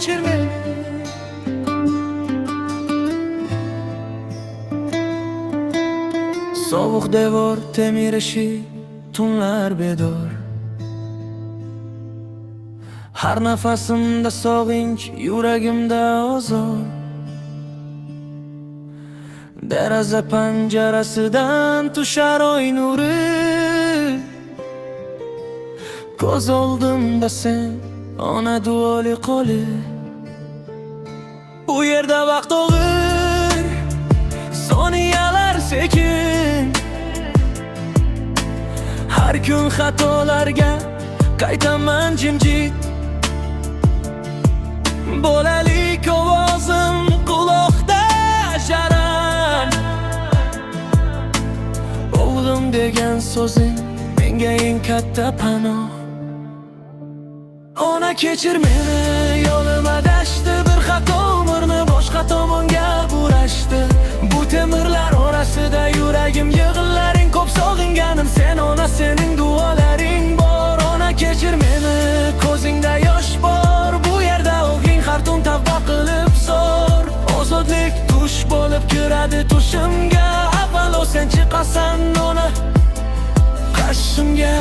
kechir meni. Sovuq devor temir eshik, tunlar bedor. Har nafasimda sog'inch, yuragimda ozor. Deraza panjarasidan tushar oy nuri. Ko'z oldimda sen, ona duoli qo'li. Bu yerda vaqt og'ir, soniyalar sekin. Har kun xatolarga qaytaman jimjit. Bolalik ovozim quloqda sharan. O'g'lim degan so'zing menga eng katta panoh. Ona kechir meni, yo'lim adashdi. Bir xato umrni boshqa tomonga burashdi. Bu temirlar orasida yuragim yig'laring ko'p sog'inganim sen. Ona, sening duolaring bor. Ona kechir meni, ko'zingda yosh bor. Bu yerda o'g'ing har tun tavba qilib zo'r. Ozodlik tush bo'lib kiradi tushimga. Avvalo sen chiqasan ona qarshimga.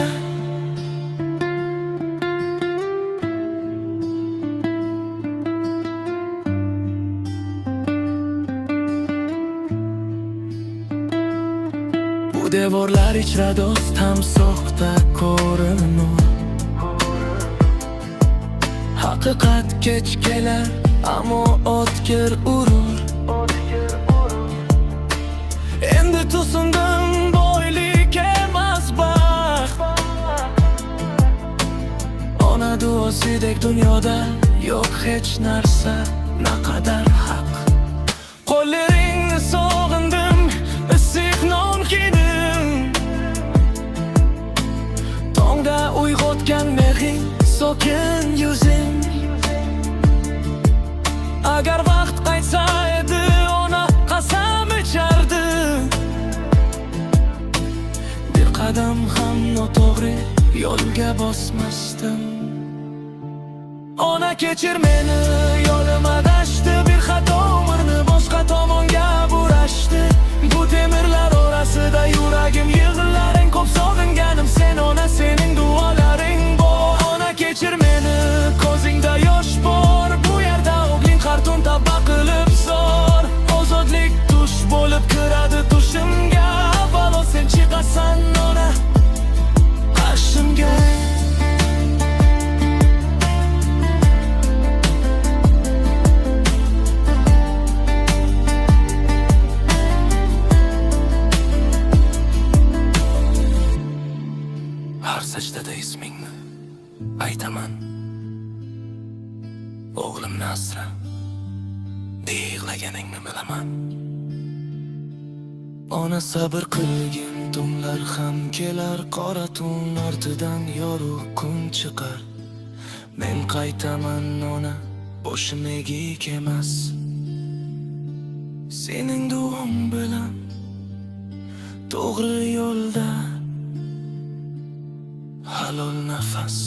Bu devorlar ichra do'st ham soxta ko'rinur. Haqiqat kech kelar, ammo o'tkir urur. Endi tusundim, boylik emas baxt. Ona duosidek dunyoda yo'q hech narsa naqadar haq. Qo'llaringni sog'indim, issiq non kiydim. Tongda uyg'otgan mehring, sokin yuzing. Agar vaqt qaytsa edi, ona qasam ichardi. Bir qadam ham noto'g'ri yo'lga bosmasdim. Ona kechir meni, yo'lim adashdi. Bir xato umrni boshqa tomonga burashdi. Bu temirlar orasida yuragim yig'laring ko'p sog'inganim sen. Ona, sening duolaring bor. Ona kechir meni, ko'zingda yosh bor. Bu yerda o'g'ling har tun tavba qilib zo'r. Ozodlik tush bo'lib kiradi tushimga. Avvalo sen chiqasan ona qarshimga. Har sajdada ismingni aytaman. O'g'limni asra, deya yig'laganingni bilaman. Ona, sabr qilgin, tunlar ham kelar. Qora tun ortidan yorug' kun chiqar. Men qaytaman ona, boshim egik emas. Sening duong bilan to'g'ri yo'lda halol nafas.